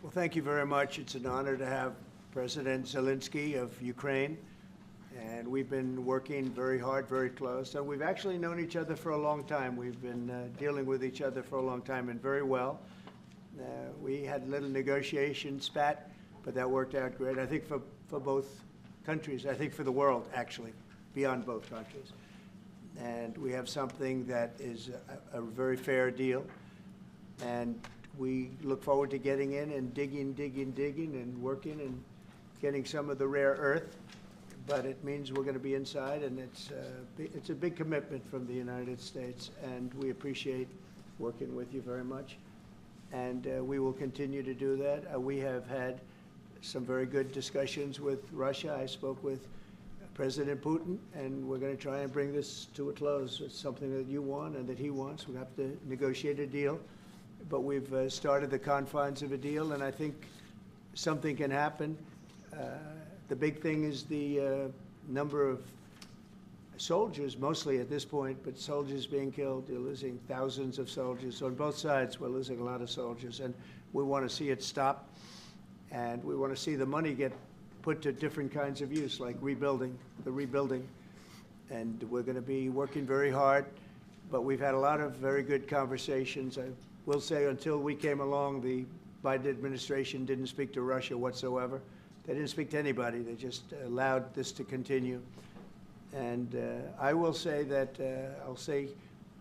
Well, thank you very much. It's an honor to have President Zelenskyy of Ukraine. And we've been working very hard, very close. And we've actually known each other for a long time. We've been dealing with each other for a long time and very well. We had a little negotiation spat, but that worked out great. I think for both countries, I think for the world, actually, beyond both countries. And we have something that is a very fair deal. And we look forward to getting in and digging and working and getting some of the rare earth. But it means we're going to be inside, and it's a big commitment from the United States, and we appreciate working with you very much. And we will continue to do that. We have had some very good discussions with Russia. I spoke with President Putin, and we're going to try and bring this to a close. It's something that you want and that he wants. We have to negotiate a deal. But we've started the confines of a deal, and I think something can happen. The big thing is the number of soldiers, mostly at this point, but soldiers being killed. You're losing thousands of soldiers. On both sides, we're losing a lot of soldiers, and we want to see it stop. And we want to see the money get put to different kinds of use, like rebuilding. And we're going to be working very hard, but we've had a lot of very good conversations. I will say until we came along, the Biden administration didn't speak to Russia whatsoever. They didn't speak to anybody. They just allowed this to continue. And I will say that, I'll say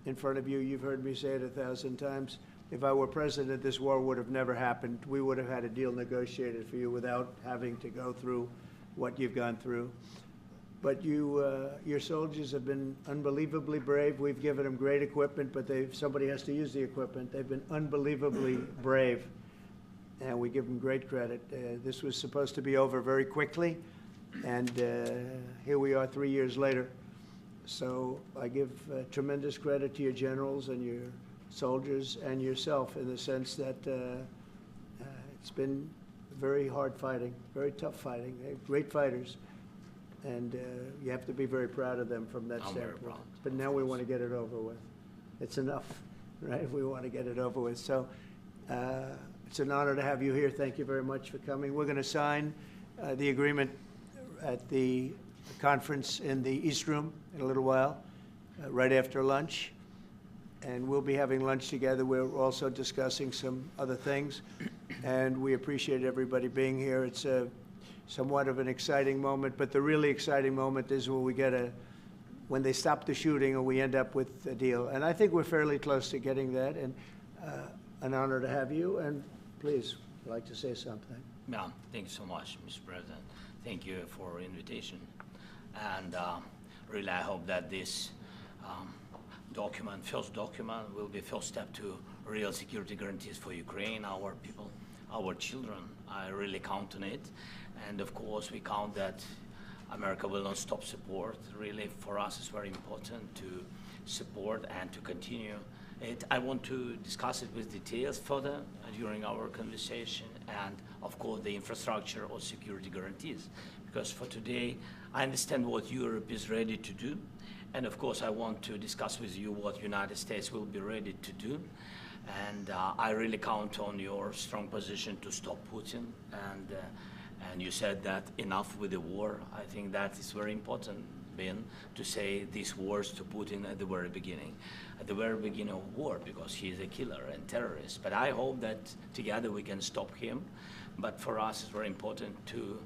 in front of you, you've heard me say it 1,000 times, if I were president, this war would have never happened. We would have had a deal negotiated for you without having to go through what you've gone through. But your soldiers have been unbelievably brave. We've given them great equipment, but somebody has to use the equipment. They've been unbelievably brave, and we give them great credit. This was supposed to be over very quickly, and here we are 3 years later. So I give tremendous credit to your generals and your soldiers and yourself in the sense that it's been very hard fighting, very tough fighting. They're great fighters. And you have to be very proud of them from that standpoint. But now we want to get it over with. It's enough, right? We want to get it over with. So it's an honor to have you here. Thank you very much for coming. We're going to sign the agreement at the conference in the East Room in a little while, right after lunch. And we'll be having lunch together. We're also discussing some other things. And we appreciate everybody being here. It's somewhat of an exciting moment, but the really exciting moment is when they stop the shooting and we end up with a deal. And I think we're fairly close to getting that, and an honor to have you. And please, I'd like to say something. Yeah, thank you so much, Mr. President. Thank you for invitation. And really, I hope that this first document, will be first step to real security guarantees for Ukraine, our people, our children. I really count on it. And of course, we count that America will not stop support. Really, for us, it's very important to support and to continue it. I want to discuss it with details further during our conversation, and of course, the infrastructure or security guarantees. Because for today, I understand what Europe is ready to do. And of course, I want to discuss with you what United States will be ready to do. And I really count on your strong position to stop Putin. And you said that enough with the war. I think that is very important, Ben, to say these words to Putin at the very beginning of war, because he is a killer and terrorist. But I hope that together we can stop him. But for us, it's very important to,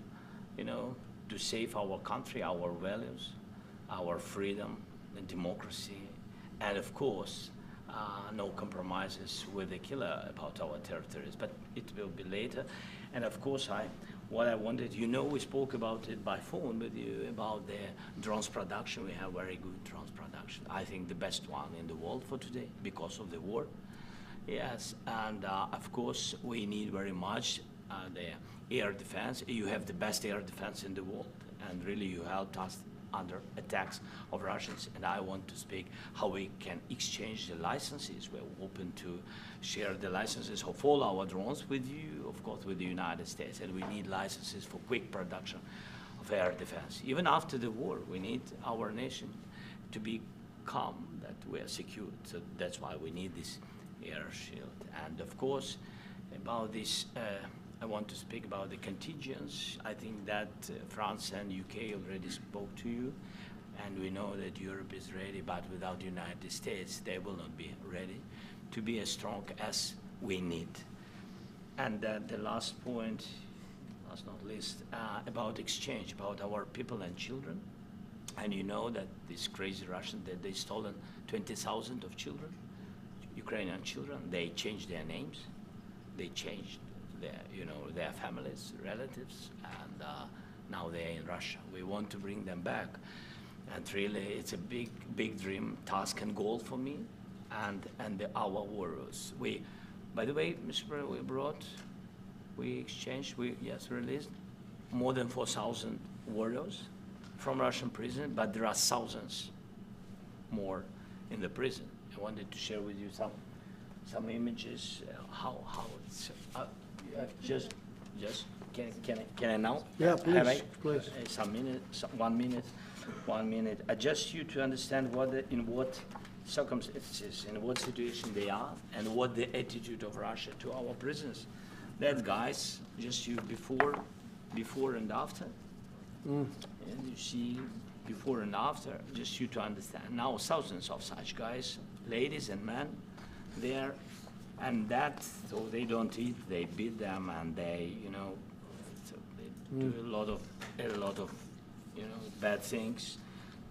to save our country, our values, our freedom and democracy, and of course, no compromises with the killer about our territories. But it will be later. And of course, what I wanted, we spoke about it by phone with you about the drones production. We have very good drones production. I think the best one in the world for today because of the war. Yes, and of course, we need very much the air defense. You have the best air defense in the world, and really you helped us under attacks of Russians. And I want to speak how we can exchange the licenses. We're open to share the licenses of all our drones with you, of course, with the United States. And we need licenses for quick production of air defense. Even after the war, we need our nation to be calm, that we are secured. So that's why we need this air shield. And of course, about this I want to speak about the contingents. I think that France and UK already spoke to you, and we know that Europe is ready, but without the United States, they will not be ready to be as strong as we need. And the last point, last not least, about exchange, about our people and children. And you know that these crazy Russians, that they stolen 20,000 of children, Ukrainian children. They changed their names, they changed their families, relatives, and now they're in Russia. We want to bring them back, and really, it's a big dream, task, and goal for me, and our warriors. By the way, Mr. President, we exchanged, released more than 4,000 warriors from Russian prison, but there are thousands more in the prison. I wanted to share with you some images, how it's, can I now? Yeah, please, Have I, please. Some minute, 1 minute. Just you to understand in what circumstances, in what situation they are, and what the attitude of Russia to our prisoners. That guys, just you before and after. And you see before and after, just you to understand. Now thousands of such guys, ladies and men, there, and that, so they don't eat, they beat them, and they, so they do a lot of, bad things.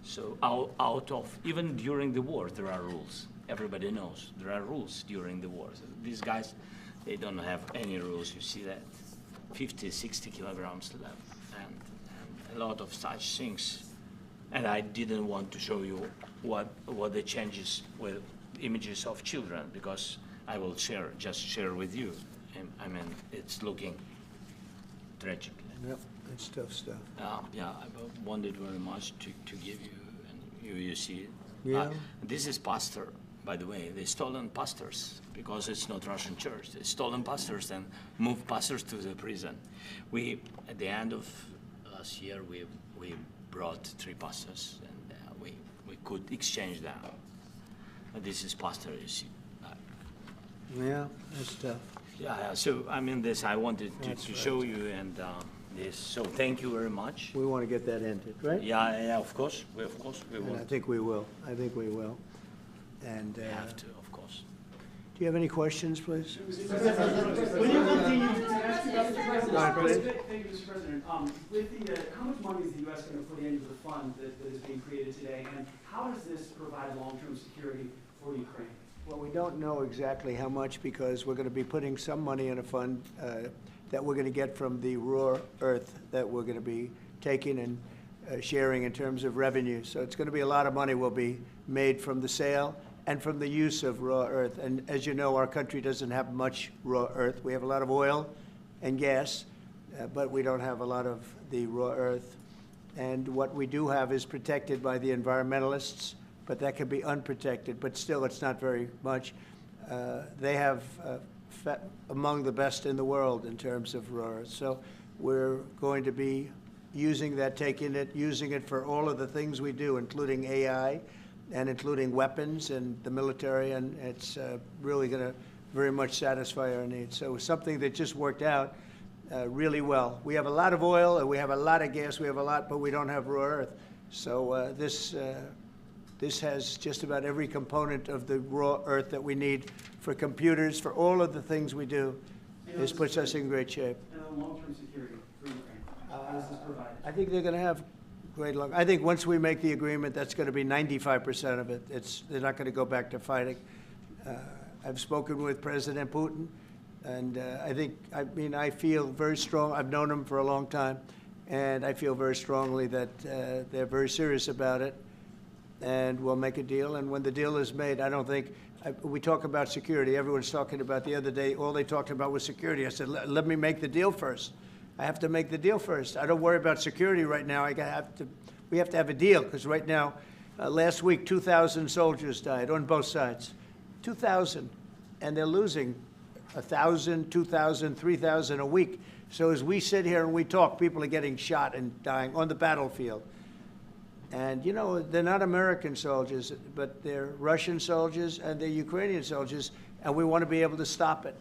So out of, even during the war, there are rules. Everybody knows there are rules during the war. So these guys, they don't have any rules. You see that 50, 60 kilograms left, and a lot of such things. And I didn't want to show you what the changes with images of children, because I will just share with you. I mean, it's looking tragic. Yep, that's tough stuff. Yeah, I wanted very much to give you, and you see it. Yeah. This is pastor, by the way. They stolen pastors because it's not Russian church. They stolen pastors and moved pastors to the prison. At the end of last year, we brought 3 pastors, and we could exchange them. This is pastor, you see. Yeah, that's tough. Yeah, so I mean, this I wanted to show you, and this. So thank you very much. We want to get that ended, right? Yeah, of course, we And will. I think we will. I think we will. And We have to, of course. do you have any questions, please? When you continue to ask you about the president, Go ahead, please. Thank you, Mr. President. With the, how much money is the U.S. going to put into the fund that is being created today, and how does this provide long-term security for Ukraine? Well, we don't know exactly how much, because we're going to be putting some money in a fund that we're going to get from the raw earth that we're going to be taking and sharing in terms of revenue. So it's going to be a lot of money will be made from the sale and from the use of raw earth. And as you know, our country doesn't have much raw earth. We have a lot of oil and gas, but we don't have a lot of the raw earth. And what we do have is protected by the environmentalists, but that can be unprotected, but still it's not very much. They have among the best in the world in terms of raw earth. So we're going to be using that, using it for all of the things we do, including AI and including weapons and the military, and it's really going to very much satisfy our needs. So it's something that just worked out really well. We have a lot of oil and we have a lot of gas, we have a lot, but we don't have raw earth. So this has just about every component of the raw earth that we need for computers, for all of the things we do. This puts us in great shape. And the long-term security for Ukraine, how does this provide? I think they're going to have great luck. I think once we make the agreement, that's going to be 95% of it. They're not going to go back to fighting. I've spoken with President Putin, and I feel very strong. I've known him for a long time, and I feel very strongly that they're very serious about it, and we'll make a deal. And when the deal is made, I don't think, we talk about security. Everyone's talking about the other day, all they talked about was security. I said, let me make the deal first. I have to make the deal first. I don't worry about security right now. We have to have a deal, because right now, last week, 2,000 soldiers died on both sides. 2,000, and they're losing 1,000, 2,000, 3,000 a week. So as we sit here and we talk, people are getting shot and dying on the battlefield. And, you know, they're not American soldiers, but they're Russian soldiers and they're Ukrainian soldiers, and we want to be able to stop it.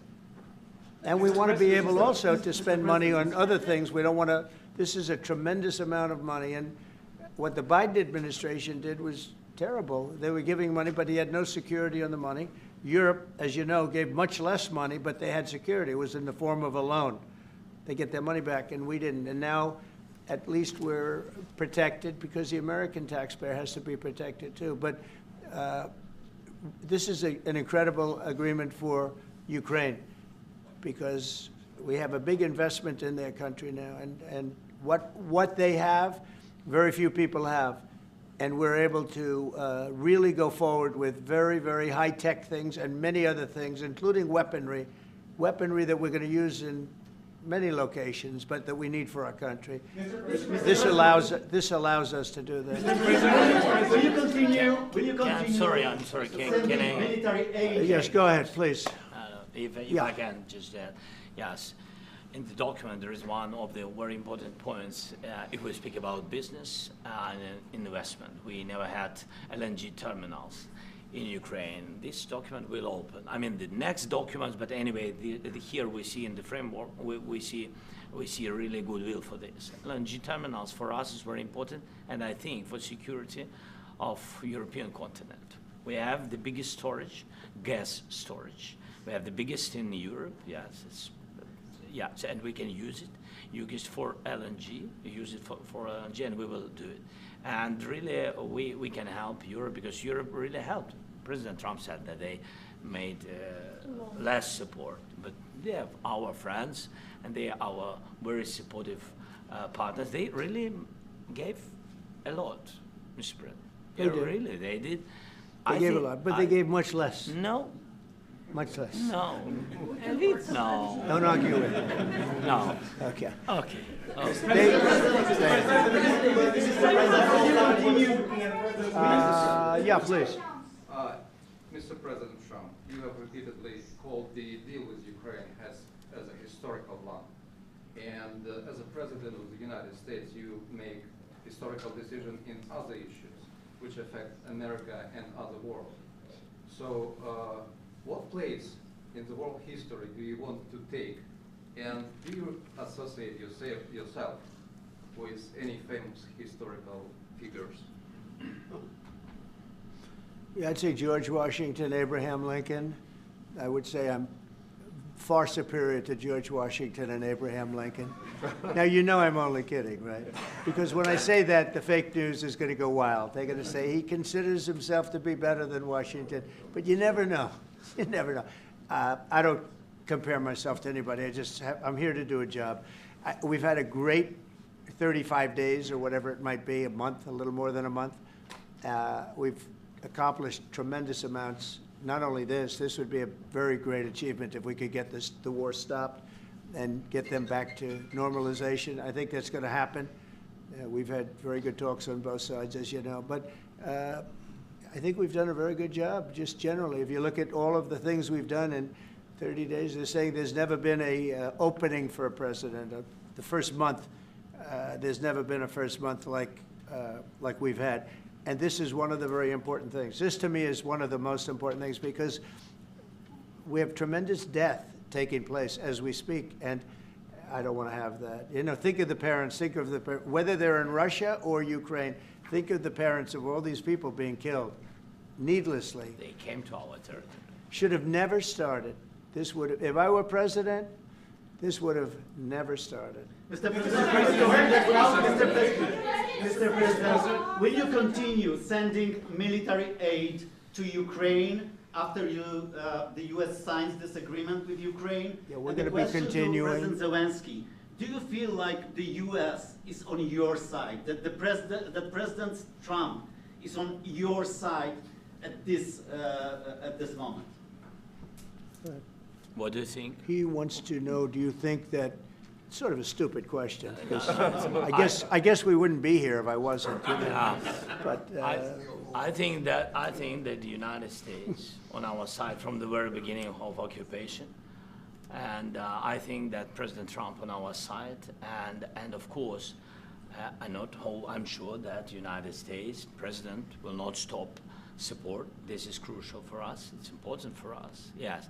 And we want to be able also to spend money on other things. We don't want to, this is a tremendous amount of money. And what the Biden administration did was terrible. They were giving money, but he had no security on the money. Europe, as you know, gave much less money, but they had security. It was in the form of a loan. They get their money back, and we didn't. And now, at least we're protected because the American taxpayer has to be protected too. But this is an incredible agreement for Ukraine because we have a big investment in their country now. And what they have, very few people have. And we're able to really go forward with very, very high-tech things and many other things, including weaponry that we're going to use in many locations, but that we need for our country. This allows us to do that. Will you continue? Yeah, I'm sorry. Can I? Military aid. Yes, go ahead, please. If Yeah. I can just yes. In the document, there is one of the very important points. If we speak about business and investment, we never had LNG terminals in Ukraine. This document will open. I mean, the next documents, but anyway, here we see in the framework, we see a really goodwill for this. LNG terminals for us is very important, and I think for security of European continent. We have the biggest storage, gas storage. We have the biggest in Europe. Yes, and we can use it for LNG, use it for LNG, and we will do it. And really, we can help Europe because Europe really helped. President Trump said that they made less support, but they have our friends, and they are our very supportive partners. They really gave a lot, Mr. President. They did. Really, they did. They gave a lot, but they gave much less. No. Much less. No. No. Don't argue with me. No. Okay. Okay. Yeah, please. Mr. President Trump, you have repeatedly called the deal with Ukraine as a historical one. And as a president of the United States, you make historical decisions in other issues which affect America and other world. So what place in the world history do you want to take? And do you associate yourself with any famous historical figures? Yeah, I'd say George Washington, Abraham Lincoln. I would say I'm far superior to George Washington and Abraham Lincoln. Now, you know I'm only kidding, right? Because when I say that, the fake news is going to go wild. They're going to say he considers himself to be better than Washington. But you never know. You never know. I don't compare myself to anybody. I'm here to do a job. We've had a great 35 days or whatever it might be, a month, a little more than a month. We've accomplished tremendous amounts. Not only this would be a very great achievement if we could get the war stopped and get them back to normalization. I think that's going to happen. We've had very good talks on both sides, as you know. But I think we've done a very good job, just generally. If you look at all of the things we've done in 30 days, they're saying there's never been a opening for a president. The first month, there's never been a first month like we've had. And this is one of the very important things. This, to me, is one of the most important things because we have tremendous death taking place as we speak, and I don't want to have that. You know, think of the parents, whether they're in Russia or Ukraine, think of the parents of all these people being killed needlessly. They came to our territory. Should have never started. This would have, if I were president, this would have never started. Mr. President, will you continue sending military aid to Ukraine after the U.S. signs this agreement with Ukraine? Yeah, we're going to be continuing. President Zelenskyy, do you feel like the U.S. is on your side, that President Trump is on your side at this moment? What do you think? He wants to know, do you think that, sort of a stupid question, because I guess we wouldn't be here if I wasn't. You know? But I think that the United States on our side from the very beginning of occupation, and I think that President Trump on our side, and of course, I'm sure that the United States President will not stop support. This is crucial for us. It's important for us. Yes.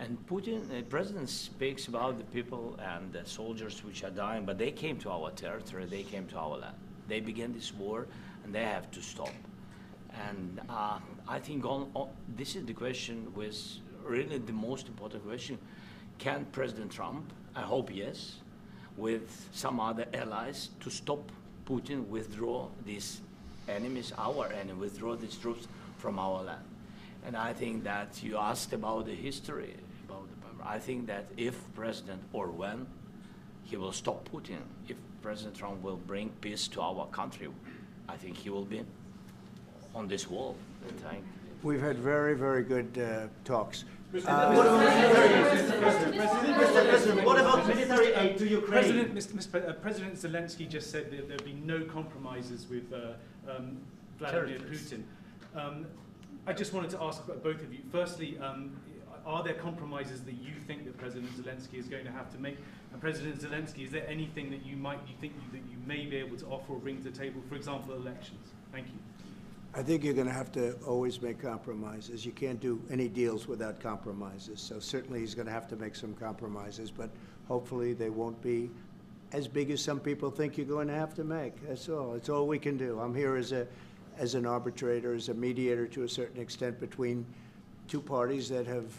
And Putin, the president speaks about the people and the soldiers which are dying, but they came to our territory, they came to our land. They began this war, and they have to stop. And I think this is the question, with really the most important question. Can President Trump, I hope yes, with some other allies, to stop Putin, withdraw these enemies, our enemy, withdraw these troops from our land? And I think that you asked about the history, I think that if President, or when, he will stop Putin, if President Trump will bring peace to our country, I think he will be on this wall. We've had very, very good talks. What about military aid to Ukraine? President Zelenskyy just said that there'd be no compromises with Vladimir Putin. I just wanted to ask both of you. Firstly, are there compromises that you think that President Zelenskyy is going to have to make? And President Zelenskyy, is there anything that you think that you may be able to offer or bring to the table, for example, elections? Thank you. I think you're going to have to always make compromises. You can't do any deals without compromises. So certainly he's going to have to make some compromises, but hopefully they won't be as big as some people think you're going to have to make. That's all. It's all we can do. I'm here as an arbitrator, as a mediator to a certain extent between two parties that have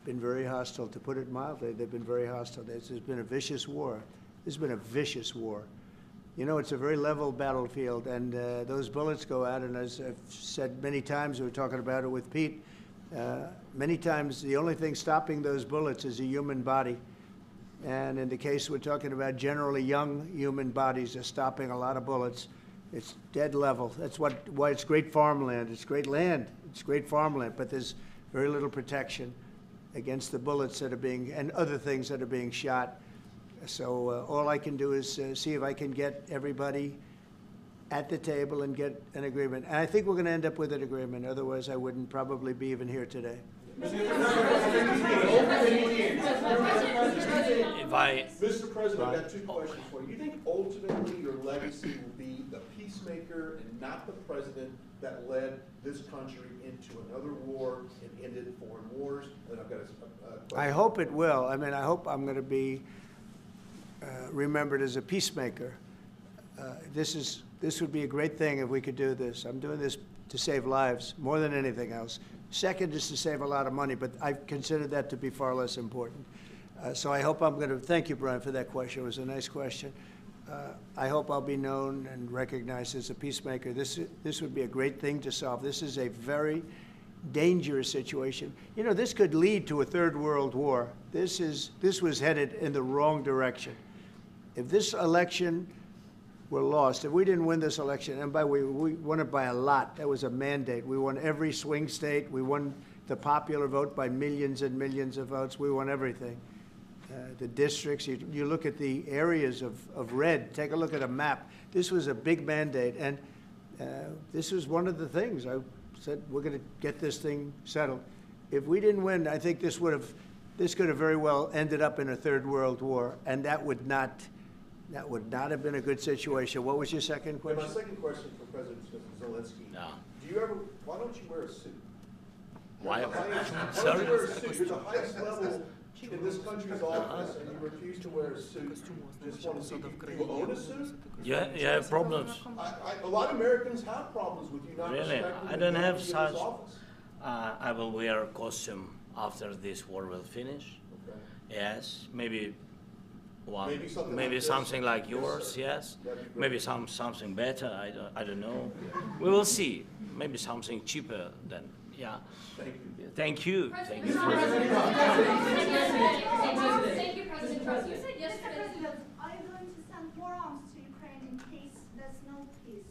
been very hostile, to put it mildly. They've been very hostile. There's been a vicious war. There's been a vicious war. You know, it's a very level battlefield, and those bullets go out, and as I've said many times, we were talking about it with Pete, many times the only thing stopping those bullets is a human body. And in the case we're talking about, generally young human bodies are stopping a lot of bullets. It's dead level. That's why it's great farmland. It's great land. It's great farmland, but there's very little protection against the bullets that are being, and other things that are being shot. So all I can do is see if I can get everybody at the table and get an agreement. And I think we're going to end up with an agreement. Otherwise, I wouldn't probably be even here today. Mr. President, I've got two questions for you. You think ultimately your legacy will be the peacemaker and not the president that led this country into another war and ended foreign wars? And I've got a question. I hope it will. I mean, I hope I'm going to be remembered as a peacemaker. This would be a great thing if we could do this. I'm doing this to save lives more than anything else. Second is to save a lot of money, but I consider that to be far less important. So I hope I'm going to, thank you, Brian, for that question. It was a nice question. I hope I'll be known and recognized as a peacemaker. This would be a great thing to solve. This is a very dangerous situation. You know, this could lead to a third world war. This was headed in the wrong direction. If this election were lost, if we didn't win this election, and by the way, we won it by a lot. That was a mandate. We won every swing state. We won the popular vote by millions and millions of votes. We won everything. The districts, you look at the areas of red, take a look at a map. This was a big mandate, and this was one of the things. I said, we're going to get this thing settled. If we didn't win, I think this could have very well ended up in a third world war, and that would not have been a good situation. What was your second question? My second question for President Zelenskyy. No. Why don't you wear a suit? Why? Why don't Sorry? you wear a suit? You're the highest level in this country's office, and you refuse to wear a suit. Just want to see, do you own a suit? You have problems. A lot of Americans have problems with you not Really? respecting I don't have the such. office. I will wear a costume after this war will finish. Okay. Yes, maybe one. Maybe something like this. like yours. Yes. That'd be great. Maybe something better. I don't know. We will see. Maybe something cheaper than. Yeah. Thank you. Thank you. Thank you. Thank you, President Trump. You said yesterday. Are you going to send more arms to Ukraine in case there's no peace?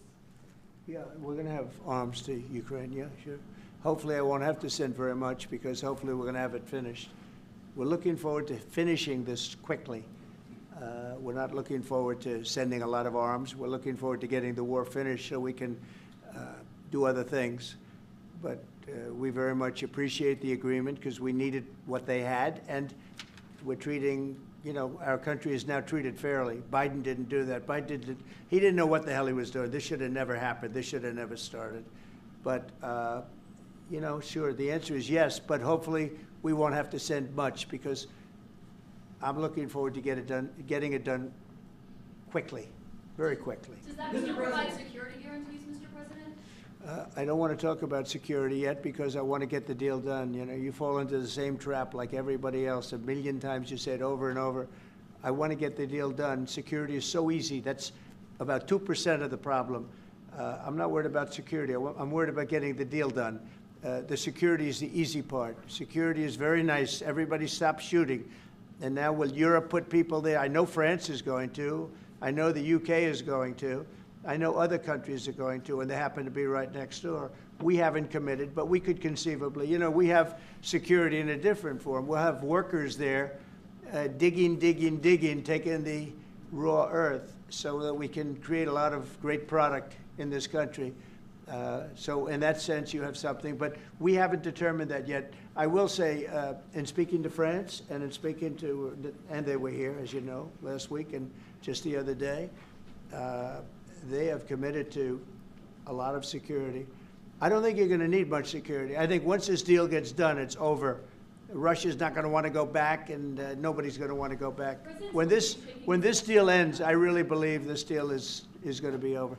Yeah, we're going to have arms to Ukraine, yeah, sure. Hopefully I won't have to send very much, because hopefully we're going to have it finished. We're looking forward to finishing this quickly. We're not looking forward to sending a lot of arms. We're looking forward to getting the war finished so we can do other things. But we very much appreciate the agreement, because we needed what they had, and we're treating, you know, our country is now treated fairly. Biden didn't do that. He didn't know what the hell he was doing. This should have never happened. This should have never started. But, you know, sure, the answer is yes, but hopefully we won't have to send much, because I'm looking forward to getting it done quickly, very quickly. Does that mean you'll provide security guarantees, Mr. President? I don't want to talk about security yet, because I want to get the deal done. You know, you fall into the same trap like everybody else. 1,000,000 times you said over and over, I want to get the deal done. Security is so easy. That's about 2% of the problem. I'm not worried about security. I'm worried about getting the deal done. The security is the easy part. Security is very nice. Everybody stopped shooting. And now will Europe put people there? I know France is going to. I know the UK is going to. I know other countries are going to, and they happen to be right next door. We haven't committed, but we could conceivably. You know, we have security in a different form. We'll have workers there digging, taking the raw earth so that we can create a lot of great product in this country. So in that sense, you have something, but we haven't determined that yet. I will say, in speaking to France and in speaking to, and they were here, as you know, last week and just the other day, they have committed to a lot of security. I don't think you're going to need much security. I think once this deal gets done, it's over. Russia's not going to want to go back, and nobody's going to want to go back. When this deal ends, I really believe this deal is going to be over.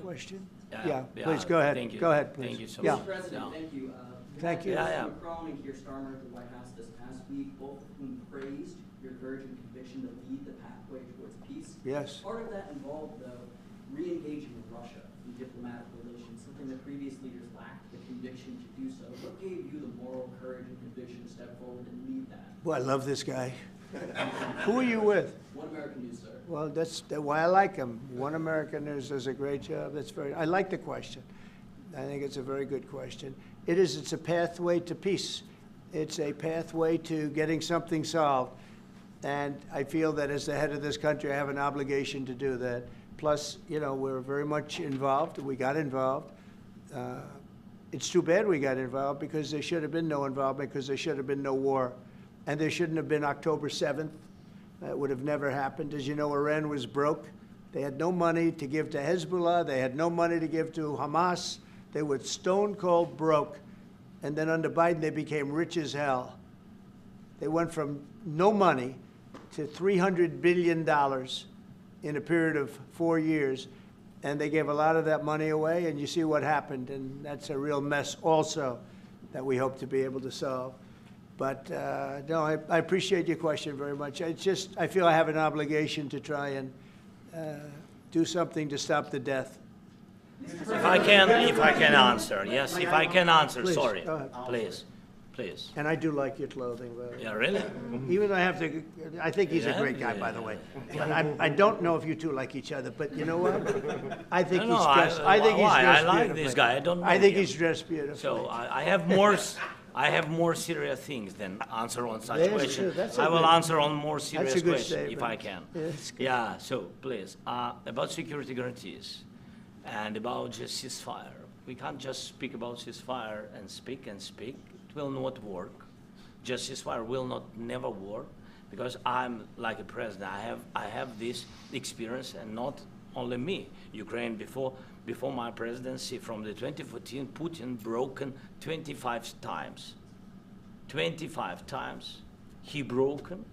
Question? Yeah, please go ahead. Thank you. Go ahead, please. Thank you so Yeah. much. Mr. President, thank you. Thank you. Macron and Keir Starmer at the White House this past week, both of whom praised your courage and conviction to lead the pathway towards peace. Yes. Part of that involved, though, re-engaging with Russia in diplomatic relations, something that previous leaders lacked the conviction to do so. What gave you the moral courage and conviction to step forward and lead that? Well, I love this guy. Who are you with? One American News, sir. Well, that's why I like him. One American News does a great job. I like the question. I think it's a very good question. It's a pathway to peace. It's a pathway to getting something solved. And I feel that as the head of this country, I have an obligation to do that. Plus, you know, we're very much involved. We got involved. It's too bad we got involved, because there should have been no involvement, because there should have been no war. And there shouldn't have been October 7th. That would have never happened. As you know, Iran was broke. They had no money to give to Hezbollah. They had no money to give to Hamas. They were stone cold broke. And then under Biden, they became rich as hell. They went from no money to $300 billion in a period of 4 years. And they gave a lot of that money away, and you see what happened. And that's a real mess also that we hope to be able to solve. But no, I appreciate your question very much. It's just, I feel I have an obligation to try and do something to stop the death. If I can answer, yes, if I can answer, Please, sorry, go ahead. please. And I do like your clothing, by the way. Yeah, really? Even though I think he's a great guy, by the way. But I don't know if you two like each other, but you know what? I think he's dressed. I think he's dressed I like beautifully. this guy. I don't know I think him. he's dressed beautifully. So I have more serious things than answer on such That's questions. true. That's a I will good- answer on more serious That's a good questions if statement. I can. Yeah, that's good. Yeah, so please, about security guarantees and about just ceasefire. We can't just speak about ceasefire and speak. It will not work. Just ceasefire will never work, because I'm like a president. I have this experience, and not only me. Ukraine before my presidency, from the 2014, Putin broken 25 times. 25 times he broken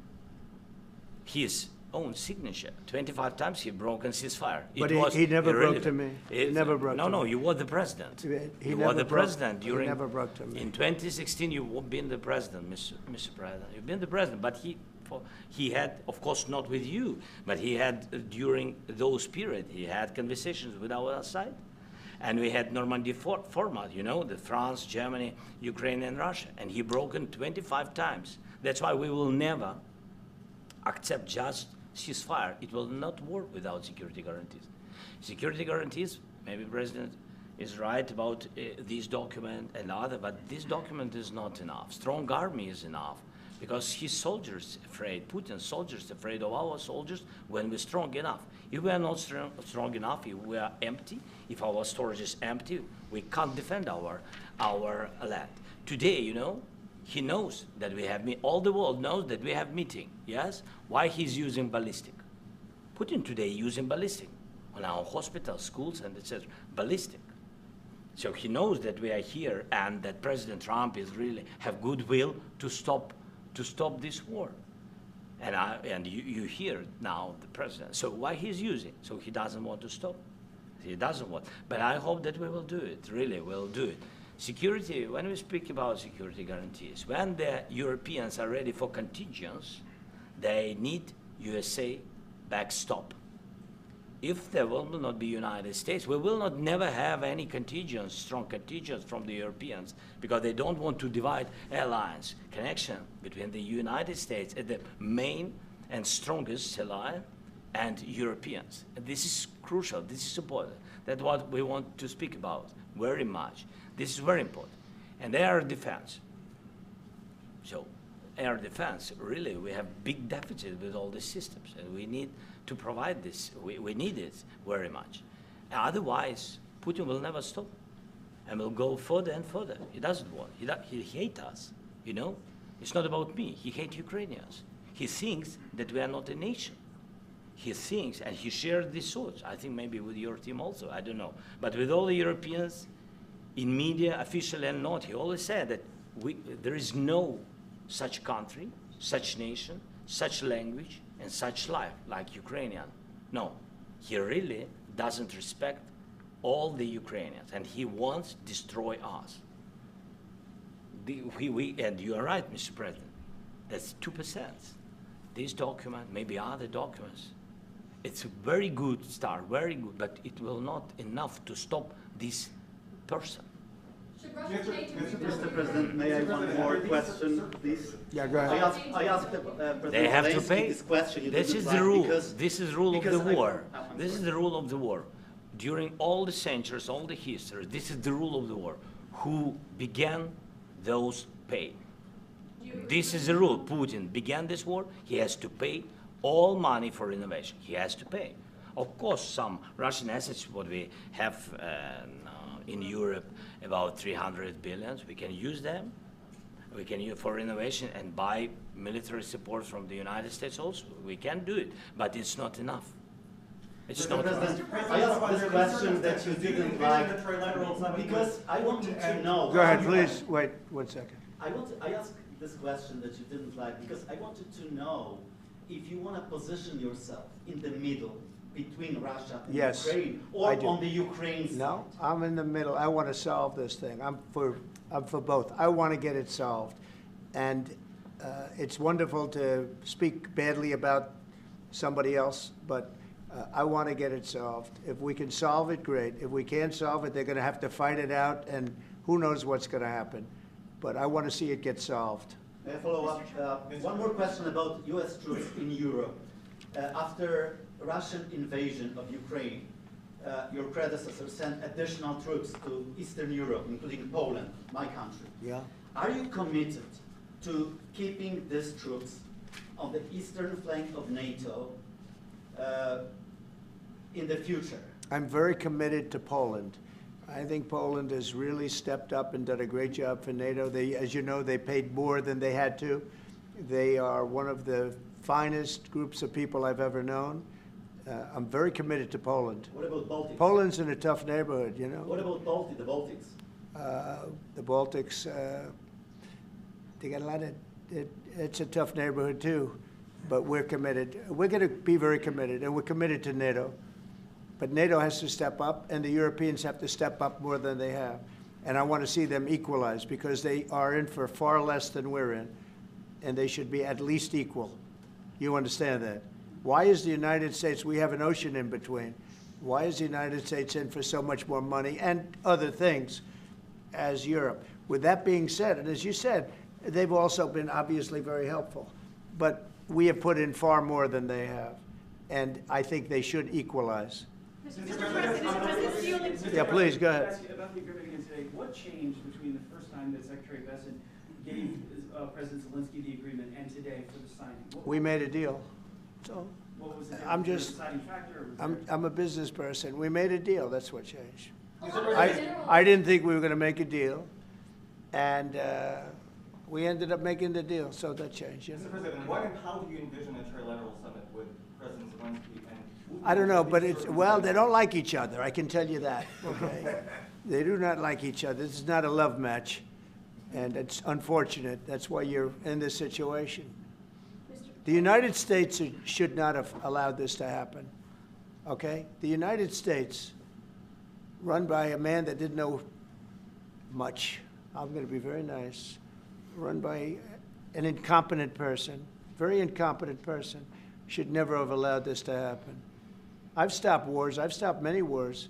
his own signature. 25 times he broken ceasefire. But he never broke to me. He never broke to me. No, you were the president. You never were the broke- president he during. never broke to me. In 2016, you've been the president, Mr. President. You've been the president, but he had, of course, not with you, but he had during those period. He had conversations with our side, and we had Normandy format. You know, the France, Germany, Ukraine, and Russia, and he broken 25 times. That's why we will never accept just ceasefire. It will not work without security guarantees. Security guarantees, maybe President is right about this document and other, but this document is not enough. Strong army is enough, because his soldiers afraid, Putin's soldiers afraid of our soldiers when we're strong enough. If we are not strong enough, if we are empty, if our storage is empty, we can't defend our land. Today, you know, he knows that we have, all the world knows that we have meeting, yes? Why he's using ballistic? Putin today using ballistic on our hospitals, schools, and etc. Ballistic. So he knows that we are here and that President Trump is really have goodwill to stop this war. And you hear now the president. So why he's using? So he doesn't want to stop. He doesn't want. But I hope that we will do it. Really, we'll do it. Security. When we speak about security guarantees, when the Europeans are ready for contingents, they need USA backstop. If there will not be United States, we will not never have any contingents, strong contingents from the Europeans, because they don't want to divide alliance connection between the United States as the main and strongest ally and Europeans. And this is crucial. This is important. That's what we want to speak about very much. This is very important. And air defense. So air defense, really, we have big deficit with all these systems, and we need to provide this. We need it very much. Otherwise, Putin will never stop and will go further and further. He doesn't want. He hates us, you know? It's not about me. He hates Ukrainians. He thinks that we are not a nation. He thinks, and he shares these thoughts, I think maybe with your team also, I don't know. But with all the Europeans, in media, official and not, he always said that there is no such country, such nation, such language, and such life like Ukrainian. No, he really doesn't respect all the Ukrainians, and he wants to destroy us. And you are right, Mr. President, that's 2%. This document, maybe other documents, it's a very good start, very good, but it will not enough to stop this person. Should Russia change its Mr. President, may I have one more question, please? Yeah, go ahead. I asked President They have to Zelenskyy pay. this question. This is the rule. This is the rule of the war. This is the rule of the war. During all the centuries, all the history, this is the rule of the war. Who began, those pay. This is the rule. Putin began this war. He has to pay all money for innovation. He has to pay. Of course, some Russian assets, what we have in Europe, about 300 billion, we can use them. We can use for innovation and buy military support from the United States also. We can do it, but it's not enough. It's not enough. I asked this question that you didn't like because I wanted to know. Go ahead, please. Wait 1 second. I asked this question that you didn't like because I wanted to know if you want to position yourself in the middle between Russia and Yes, Ukraine, or on the Ukraine side. No, I'm in the middle. I want to solve this thing. I'm for both. I want to get it solved. And it's wonderful to speak badly about somebody else, but I want to get it solved. If we can solve it, great. If we can't solve it, they're going to have to fight it out, and who knows what's going to happen. But I want to see it get solved. May I follow up? One more question about U.S. troops in Europe. After Russian invasion of Ukraine, your predecessor sent additional troops to Eastern Europe, including Poland, my country. Yeah. Are you committed to keeping these troops on the eastern flank of NATO in the future? I'm very committed to Poland. I think Poland has really stepped up and done a great job for NATO. They, as you know, they paid more than they had to. They are one of the finest groups of people I've ever known. I'm very committed to Poland. What about Baltics? Poland's in a tough neighborhood, you know. What about the Baltics? The Baltics, they got a lot of, it's a tough neighborhood too, but we're committed. We're going to be very committed, and we're committed to NATO. But NATO has to step up, and the Europeans have to step up more than they have. And I want to see them equalize, because they are in for far less than we're in, and they should be at least equal. You understand that? Why is the United States, we have an ocean in between, why is the United States in for so much more money and other things as Europe? With that being said, and as you said, they've also been obviously very helpful, but we have put in far more than they have, and I think they should equalize. Mr. President, Yeah, please, go ahead. I ask you about the agreement again today. What changed between the first time that Secretary Bessent gave President Zelenskyy the agreement and today for the signing? We made a deal. So What was the I'm difference? just, Was there a deciding factor, or was I'm a business person. We made a deal. That's what changed. General- I didn't think we were going to make a deal, and we ended up making the deal, so that changed. You know? Mr. President, when and how do you envision a trilateral summit with President Zelenskyy and Putin? I don't know, but it's, well, they don't like each other, I can tell you that, okay? They do not like each other. This is not a love match, and it's unfortunate. That's why you're in this situation. The United States should not have allowed this to happen, okay? The United States, run by a man that didn't know much, I'm going to be very nice, run by an incompetent person, very incompetent person, should never have allowed this to happen. I've stopped wars. I've stopped many wars.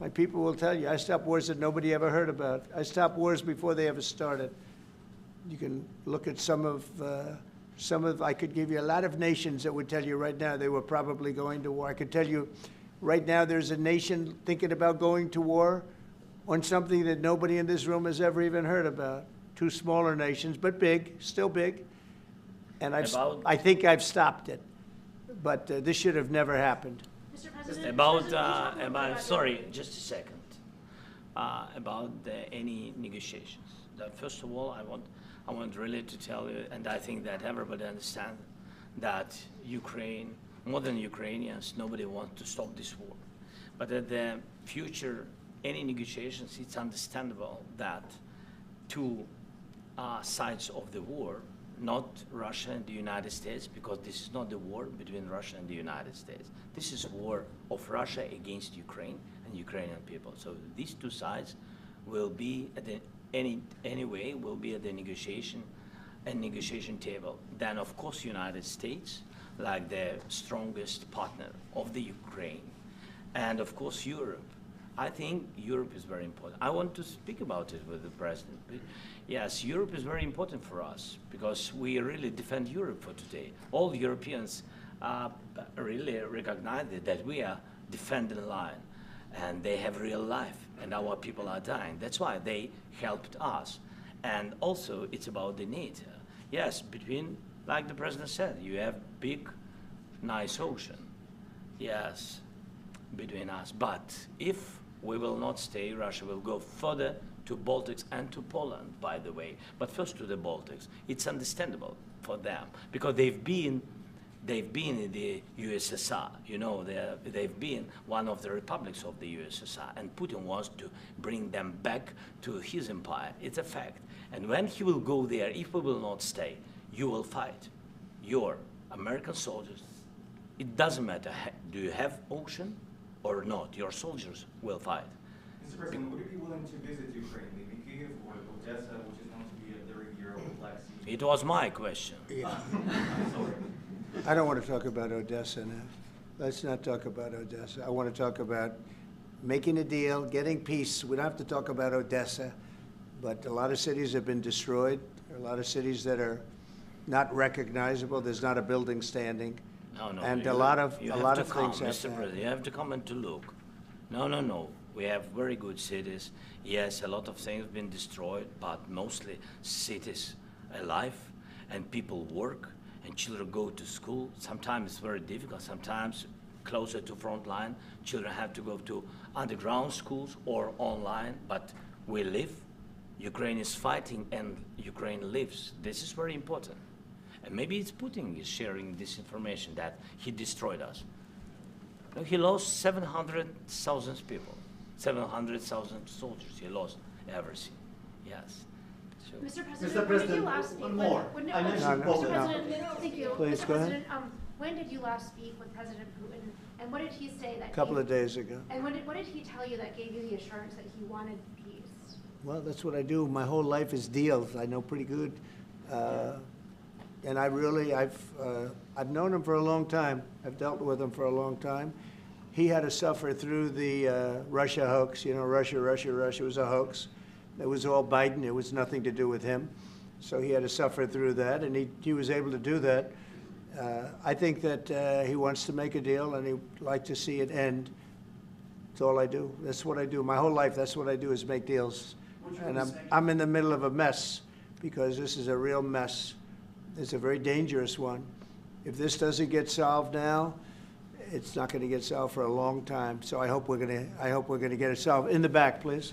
My people will tell you, I stopped wars that nobody ever heard about. I stopped wars before they ever started. You can look at I could give you a lot of nations that would tell you right now they were probably going to war. I could tell you right now there's a nation thinking about going to war on something that nobody in this room has ever even heard about. Two smaller nations, but big, still big. And I think I've stopped it. But this should have never happened. Mr. President, Sorry, just a second. About any negotiations. First of all, I want really to tell you, and I think that everybody understands that Ukraine, more than Ukrainians, nobody wants to stop this war. But at the future, any negotiations, it's understandable that two sides of the war, not Russia and the United States, because this is not the war between Russia and the United States. This is a war of Russia against Ukraine and Ukrainian people. So these two sides will be at the anyway will be at the negotiation table. Then of course United States, like the strongest partner of the Ukraine, and of course Europe. I think Europe is very important. I want to speak about it with the president. Yes, Europe is very important for us because we really defend Europe for today. All Europeans really recognize that we are defending the line, and they have real life, and our people are dying. That's why they helped us. And also, it's about the NATO. Yes, between, like the president said, you have big, nice ocean. Yes, between us. But if we will not stay, Russia will go further to Baltics and to Poland, by the way. But first to the Baltics. It's understandable for them because they've been in the USSR, you know, they've been one of the republics of the USSR, and Putin wants to bring them back to his empire. It's a fact. And when he will go there, if we will not stay, you will fight. Your American soldiers, it doesn't matter, do you have ocean or not, your soldiers will fight. Mr. President, would you be willing to visit Ukraine, maybe Kyiv or Odessa, which is known to be a very old Black Sea? It was my question. Yeah. Sorry. I don't want to talk about Odessa now. Let's not talk about Odessa. I want to talk about making a deal, getting peace. We don't have to talk about Odessa, but a lot of cities have been destroyed. There are a lot of cities that are not recognizable. There's not a building standing. No, and a lot of things have Mr. President, you have to come and to look. No. We have very good cities. Yes, a lot of things have been destroyed, but mostly cities alive, and people work, and children go to school. Sometimes it's very difficult. Sometimes closer to front line, children have to go to underground schools or online, but we live. Ukraine is fighting, and Ukraine lives. This is very important. And maybe it's Putin is sharing this information that he destroyed us. No, he lost 700,000 people, 700,000 soldiers. He lost everything. Yes. So. Mr. President, Mr. when did you President, last speak one with, more. when, I mentioned Mr. Poland. President, thank you. Please, Mr. go ahead. President, when did you last speak with President Putin, and what did he say that A couple of days ago. And what did he tell you that gave you the assurance that he wanted peace? Well, that's what I do. My whole life is deals. I know pretty good. And I've known him for a long time. I've dealt with him for a long time. He had to suffer through the Russia hoax. You know, Russia was a hoax. It was all Biden. It was nothing to do with him. So he had to suffer through that, and he was able to do that. I think that he wants to make a deal, and he'd like to see it end. That's all I do. That's what I do. My whole life, that's what I do is make deals. And I'm in the middle of a mess because this is a real mess. It's a very dangerous one. If this doesn't get solved now, it's not going to get solved for a long time. So I hope we're going to get it solved. In the back, please.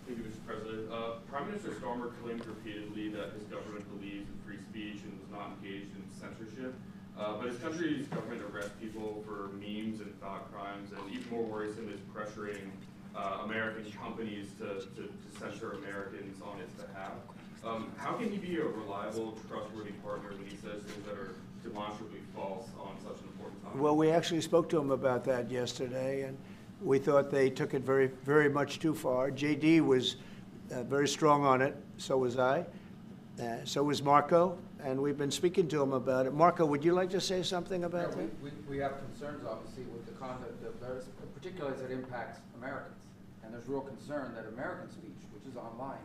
Thank you, Mr. President. Prime Minister Starmer claimed repeatedly that his government believes in free speech and was not engaged in censorship. But his country's government arrests people for memes and thought crimes, and even more worrisome is pressuring American companies to censor Americans on its behalf. How can he be a reliable, trustworthy partner when he says things that are demonstrably false on such an important topic? Well, we actually spoke to him about that yesterday, and we thought they took it very, very much too far. JD was very strong on it, so was I, so was Marco, and we've been speaking to him about it. Marco, would you like to say something about that? We have concerns, obviously, with the conduct of those, particularly as it impacts Americans. And there's real concern that American speech, which is online,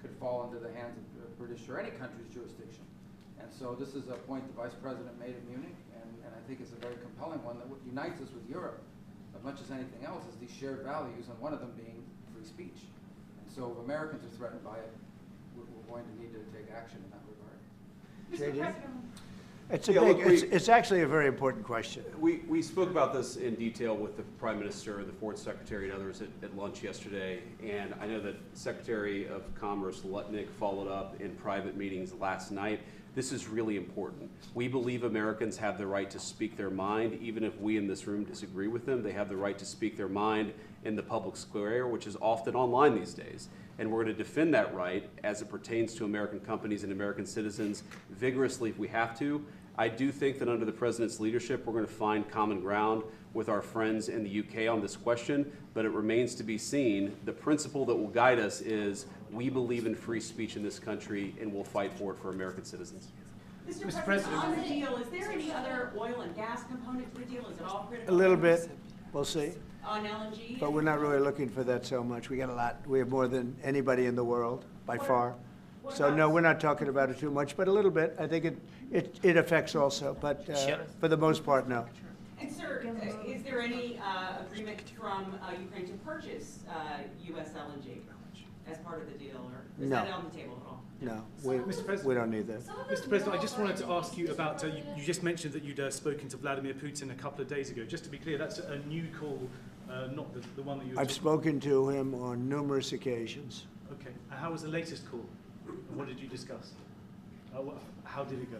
could fall into the hands of the British or any country's jurisdiction. And so this is a point the Vice President made in Munich, and I think it's a very compelling one that unites us with Europe as much as anything else is these shared values, and one of them being free speech. And so if Americans are threatened by it, we're going to need to take action in that regard. Mr. President. It's a it's actually a very important question. We spoke about this in detail with the Prime Minister, the Foreign Secretary, and others at lunch yesterday. And I know that Secretary of Commerce Lutnick followed up in private meetings last night. This is really important. We believe Americans have the right to speak their mind, even if we in this room disagree with them. They have the right to speak their mind in the public square, which is often online these days. And we're going to defend that right as it pertains to American companies and American citizens vigorously if we have to. I do think that under the President's leadership, we're going to find common ground with our friends in the UK on this question, but it remains to be seen. The principle that will guide us is we believe in free speech in this country, and we'll fight for it for American citizens. Mr. President, on the deal, is there any other oil and gas component to the deal? Is it all critical? A little bit. We'll see. On LNG? But we're not really looking for that so much. We got a lot. We have more than anybody in the world, by far. So no, we're not talking about it too much, but a little bit. I think it affects also, but for the most part, no. And sir, is there any agreement from Ukraine to purchase U.S. LNG as part of the deal, or is that on the table at all? No, Mr. President, we don't need that. Mr. President, I just wanted to ask you about, you just mentioned that you'd spoken to Vladimir Putin a couple of days ago. Just to be clear, that's a new call, not the one that you were I've spoken to him on numerous occasions. Okay, and how was the latest call? What did you discuss? How did it go?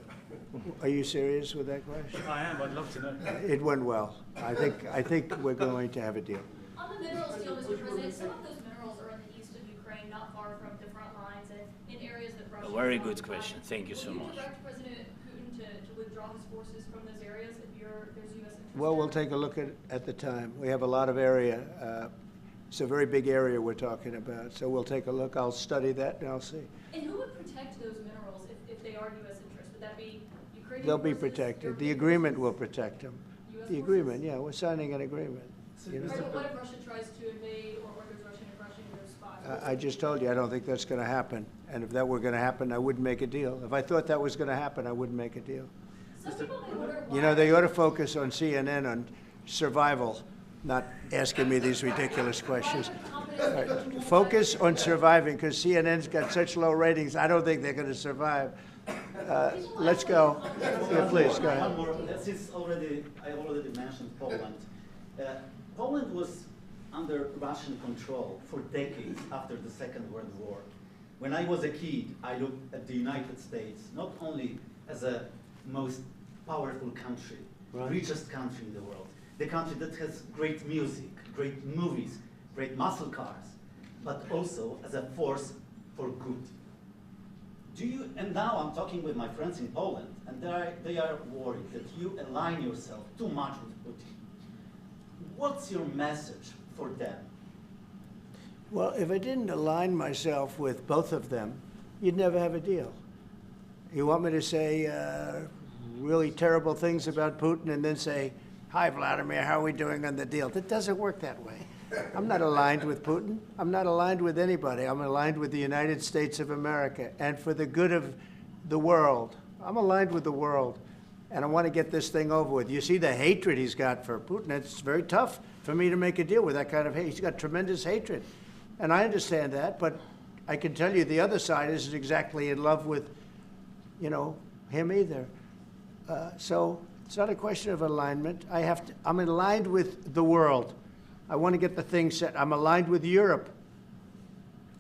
Are you serious with that question? I am, I'd love to know. It went well. I think we're going to have a deal. On the minerals deal, Mr. President, some of those minerals are in the east of Ukraine, not far from the front lines, and in areas that Russia... A very good question. Thank you so much. Will you direct President Putin to withdraw his forces from those areas if there's U.S. interest? Well, we'll take a look at the time. We have a lot of area. It's a very big area we're talking about, so we'll take a look. I'll study that and I'll see. And who would protect those minerals if they are U.S. interest? Would that be Ukrainian They'll be forces, protected. European The agreement forces, will protect them. US The agreement, yeah, we're signing an agreement. You know? Right, but what if Russia tries to invade or orders Russian aggression in those spots? I just told you, I don't think that's going to happen. And if that were going to happen, I wouldn't make a deal. If I thought that was going to happen, I wouldn't make a deal. Some people may wonder why... You know, they ought to focus on CNN on survival, not asking me these ridiculous questions. Right. Focus on surviving, because CNN's got such low ratings, I don't think they're going to survive. Let's go. Yeah, please, go ahead. One more. Since I already mentioned Poland. Poland was under Russian control for decades after the Second World War. When I was a kid, I looked at the United States not only as a most powerful country, richest country in the world, the country that has great music, great movies, great muscle cars, but also as a force for good. And now I'm talking with my friends in Poland, and they are worried that you align yourself too much with Putin. What's your message for them? Well, if I didn't align myself with both of them, you'd never have a deal. You want me to say really terrible things about Putin and then say, "Hi, Vladimir, how are we doing on the deal?" That doesn't work that way. I'm not aligned with Putin. I'm not aligned with anybody. I'm aligned with the United States of America. And for the good of the world, I'm aligned with the world. And I want to get this thing over with. You see the hatred he's got for Putin. It's very tough for me to make a deal with that kind of hate. He's got tremendous hatred. And I understand that, but I can tell you the other side isn't exactly in love with, you know, him either. So it's not a question of alignment. I'm aligned with the world. I want to get the thing set. I'm aligned with Europe.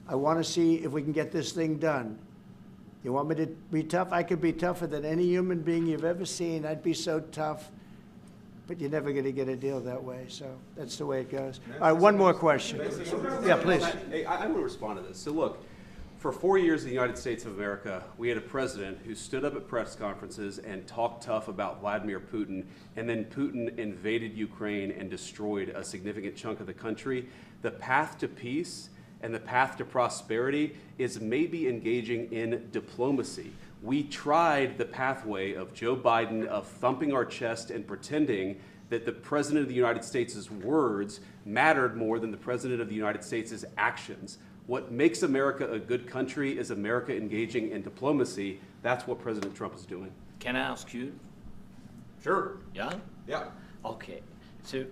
I want to see if we can get this thing done. You want me to be tough? I could be tougher than any human being you've ever seen. I'd be so tough. but you're never going to get a deal that way. So that's the way it goes. All right, one more question. Yeah, please. Hey, I want to respond to this. So look, for 4 years in the United States of America, we had a president who stood up at press conferences and talked tough about Vladimir Putin, and then Putin invaded Ukraine and destroyed a significant chunk of the country. The path to peace and the path to prosperity is maybe engaging in diplomacy. We tried the pathway of Joe Biden, of thumping our chest and pretending that the President of the United States' words mattered more than the President of the United States' actions. What makes America a good country is America engaging in diplomacy. That's what President Trump is doing. Can I ask you? Sure. Yeah? Yeah. Okay. So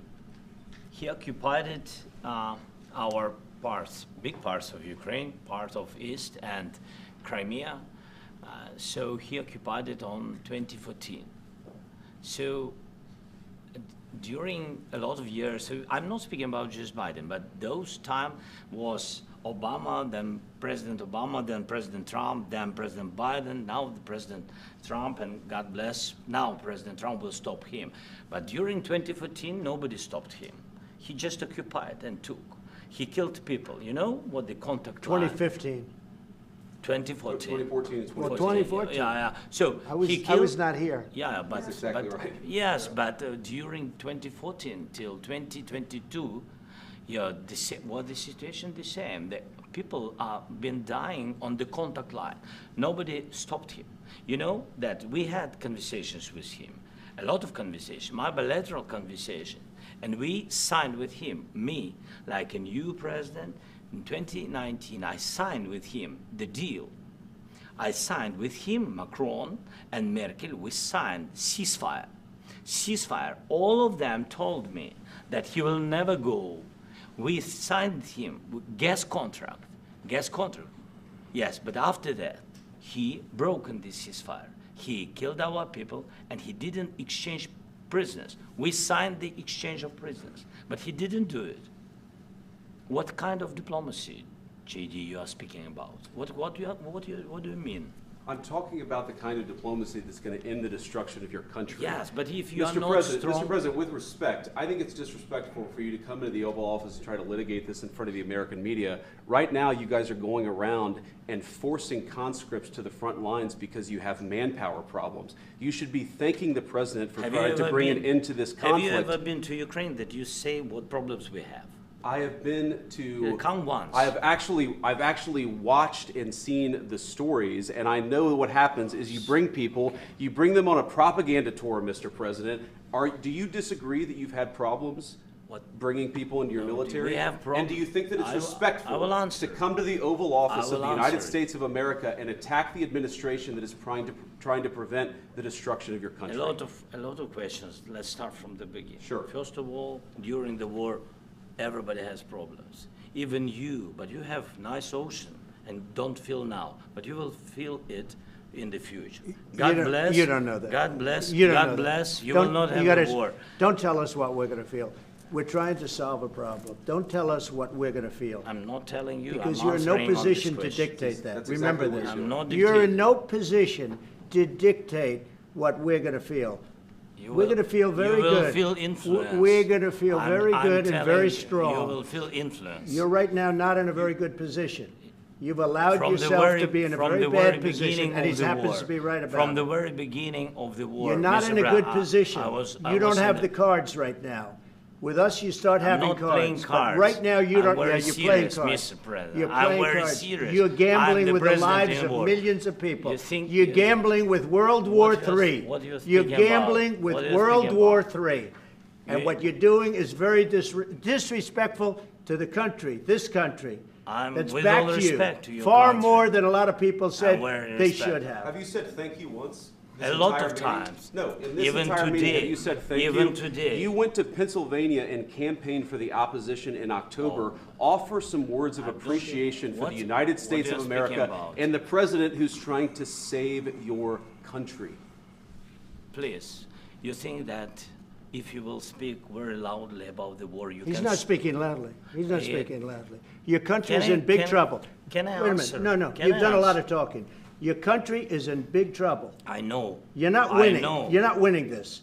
he occupied our parts, big parts of Ukraine, part of East and Crimea. So he occupied it on 2014. So during a lot of years, so I'm not speaking about just Biden, but those time was Obama, then President Obama, then President Trump, then President Biden, now the President Trump, and God bless, now President Trump will stop him. But during 2014, nobody stopped him. He just occupied and took. He killed people. You know what the contact line? 2015. 2014. 2014 is Well, 2014. Yeah. So I was not here. Yeah, but That's exactly but, right. Yes, but during 2014 till 2022, yeah, the situation the same. The people are been dying on the contact line. Nobody stopped him. You know that we had conversations with him, a lot of conversation, my bilateral conversation, and we signed with him. Me, like a new president. In 2019, I signed with him the deal. I signed with him, Macron and Merkel, we signed ceasefire. Ceasefire, all of them told me that he will never go. We signed him with gas contract, yes, but after that, he broken this ceasefire. He killed our people and he didn't exchange prisoners. We signed the exchange of prisoners, but he didn't do it. What kind of diplomacy, JD, you are speaking about? What do you mean? I'm talking about the kind of diplomacy that's going to end the destruction of your country. Yes, but if you are Mr. not President, strong... Mr. President, with respect, I think it's disrespectful for you to come into the Oval Office and try to litigate this in front of the American media. Right now, you guys are going around and forcing conscripts to the front lines because you have manpower problems. You should be thanking the President for trying to bring an end to this conflict. Have you ever been to Ukraine that you say what problems we have? I have been to. Come once. I've actually watched and seen the stories, and I know what happens is you bring people, you bring them on a propaganda tour, Mr. President. Do you disagree that you've had problems bringing people into your military? We have problems. And do you think that it's respectful to come to the Oval Office of the United States of America and attack the administration that is trying to prevent the destruction of your country? A lot of questions. Let's start from the beginning. Sure. First of all, during the war, everybody has problems. Even you, but you have nice ocean and don't feel now, but you will feel it in the future. God bless. You don't know that. God bless. You don't God know bless. that. You will not have a war. Don't tell us what we're going to feel. We're trying to solve a problem. Don't tell us what we're going to feel. I'm not telling you. Because I'm you're in no answering on this position to question. dictate that. That's Remember exactly this. what I'm not You're dictating. in no position to dictate what we're going to feel. We're going to feel very good. You will feel influence. We're going to feel very good and very You strong. will feel influence. You're right now not in a very good position. You've allowed From the yourself very- to be in a from very the very bad position, beginning and he of the happens war. to be right about From it. the very beginning of the war. You're not Mr. in a Brown, good position. I You was don't have in the cards right now. With us, you start I'm having not playing cards. cards. But right now, you I'm don't. very Yeah, you're playing serious, cards. Mr. President. You're I'm playing very cards. serious. You're I'm gambling the with the president lives in of war. millions of people. You think- You're gambling with World War III. what do you You're think about? gambling with What do you World think War about? III. And You- what you're doing is very disrespectful to the country, this country. I'm That's with back all to respect to you. your Far country. more than a lot of people said very they respect. should have. Have you said thank you once? A This lot entire of meeting? times. No, in this Even entire meeting, today. have you said thank you? Even today. You went to Pennsylvania and campaigned for the opposition in October. Offer some words of appreciation for What- the United what States are of you America speaking about? and the president who's trying to save your country. Please, you think that if you will speak very loudly about the war, you He's can... not speaking loudly. He's not Yeah. speaking loudly. Your country Can is I- in big can- trouble. can I Wait a answer? minute. No. Can You've I done a lot answer? of talking. Your country is in big trouble. I know. You're not I winning. know. You're not winning this.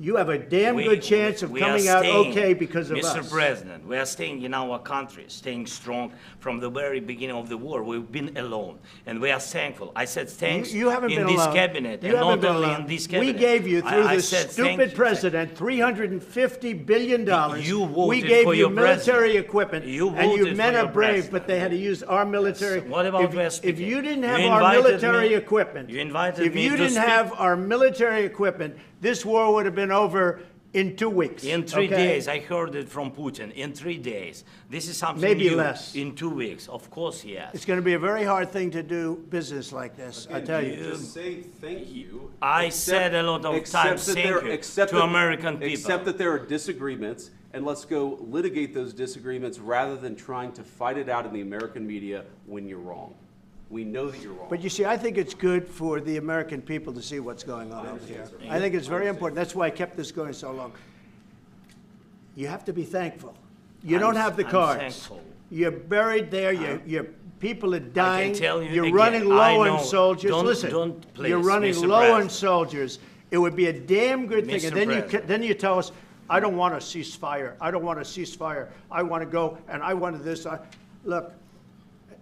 you have a damn We- good chance of we are coming out staying, okay because of us. Mr. President, we are staying in our country, staying strong from the very beginning of the war. We've been alone, and we are thankful. I said thanks You haven't in been this alone. cabinet, You and haven't not been only alone. in this cabinet. We gave you, through I this said thank stupid you. president, $350 billion. You voted We gave for you your military president. equipment, You and you voted men for are your brave, president. but they had to use our military. What about if, West if you didn't have You our invited military me- equipment, you invited if me you to didn't speak. have our military equipment, this war would have been over in 2 weeks. In 3 okay? days, I heard it from Putin. In 3 days, this is something Maybe new. less. In 2 weeks, of course, yes. It's going to be a very hard thing to do business like this, I tell you. Just say thank you. I Accept- said a lot of accept times that thank there- you accept to that- American people. Accept that there are disagreements, and let's go litigate those disagreements rather than trying to fight it out in the American media when you're wrong. We know that you're wrong. But you see, I think it's good for the American people to see what's going on over here. I think it's very important. That's why I kept this going so long. You have to be thankful. You don't have the I'm cards. thankful. You're buried there. Your people are dying. tell you You're again, running I low know. on soldiers. Don't- Listen, don't, please, you're running Mr. low on President. soldiers. It would be a damn good thing. Mr. And then President. then you tell us, I don't want a ceasefire. I don't want a ceasefire. I want to go and I want this. Look,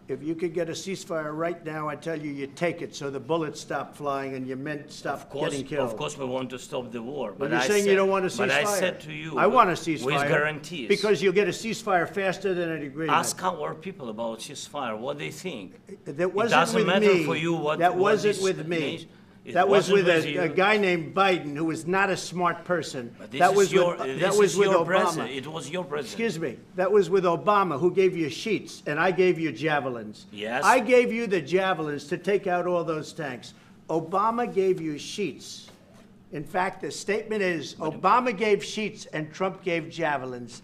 if you could get a ceasefire right now, I tell you, you take it so the bullets stop flying and your men stop getting killed. Of course, we want to stop the war. But But you're I saying said, you don't want a ceasefire. But I said to you, I want a ceasefire. with guarantees. Because you'll get a ceasefire faster than an agreement. Ask our people about ceasefire, what they think. That wasn't it doesn't with matter me. for you what. That what wasn't this with me. nation- it That was wasn't with you. a guy named Biden, who was not a smart person. But this That is was your, with, this that was is with your Obama. president. It was your president. Excuse me. That was with Obama, who gave you sheets, and I gave you javelins. Yes. I gave you the javelins to take out all those tanks. Obama gave you sheets. In fact, the statement is Obama gave sheets and Trump gave javelins.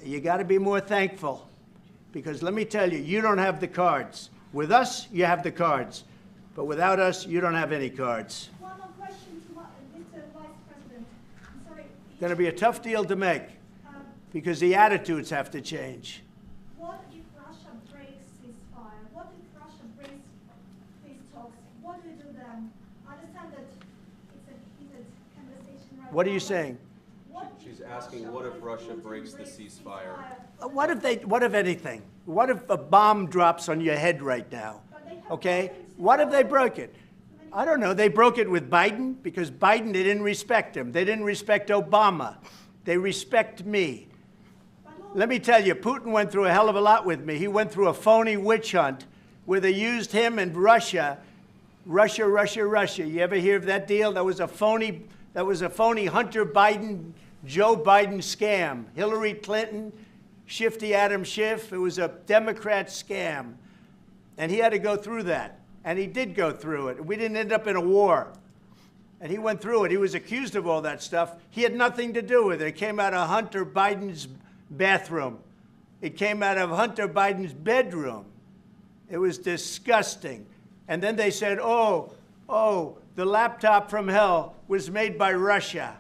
You got to be more thankful, because let me tell you, you don't have the cards. With us, you have the cards. But without us, you don't have any cards. One more question to Mr. Vice President. I'm sorry. Going to be a tough deal to make, because the attitudes have to change. What if Russia breaks ceasefire? What if Russia breaks peace talks? What do you do then? I understand that it's a heated conversation right now. What are you but saying? what if She's asking, what if Russia breaks the ceasefire? What if anything? What if a bomb drops on your head right now? Okay? What if they broke it? I don't know. They broke it with Biden because Biden, they didn't respect him. They didn't respect Obama. They respect me. Let me tell you, Putin went through a hell of a lot with me. He went through a phony witch hunt where they used him and Russia. Russia. You ever hear of that deal? That was a phony Hunter Biden, Joe Biden scam. Hillary Clinton, Shifty Adam Schiff. It was a Democrat scam. And he had to go through that. And he did go through it. We didn't end up in a war. And he went through it. He was accused of all that stuff. He had nothing to do with it. It came out of Hunter Biden's bathroom. It came out of Hunter Biden's bedroom. It was disgusting. And then they said, oh, the laptop from hell was made by Russia,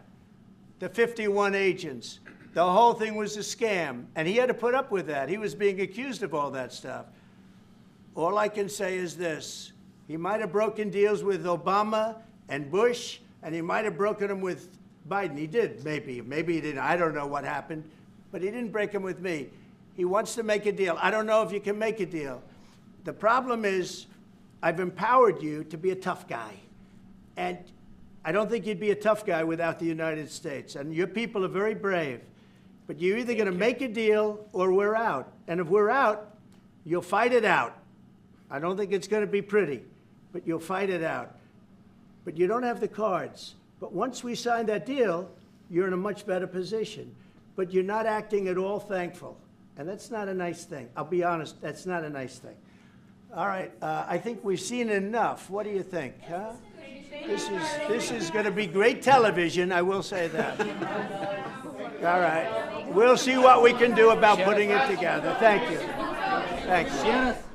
the 51 agents. The whole thing was a scam. And he had to put up with that. He was being accused of all that stuff. All I can say is this. He might have broken deals with Obama and Bush, and he might have broken them with Biden. He did, maybe. Maybe he didn't. I don't know what happened. But he didn't break them with me. He wants to make a deal. I don't know if you can make a deal. The problem is I've empowered you to be a tough guy. And I don't think you'd be a tough guy without the United States. And your people are very brave. But you're either going to make a deal or we're out. And if we're out, you'll fight it out. I don't think it's going to be pretty, but you'll fight it out. But you don't have the cards. But once we sign that deal, you're in a much better position. But you're not acting at all thankful. And that's not a nice thing. I'll be honest, that's not a nice thing. All right, I think we've seen enough. What do you think? Huh? This is going to be great television, I will say that. All right. We'll see what we can do about putting it together. Thank you. Thanks.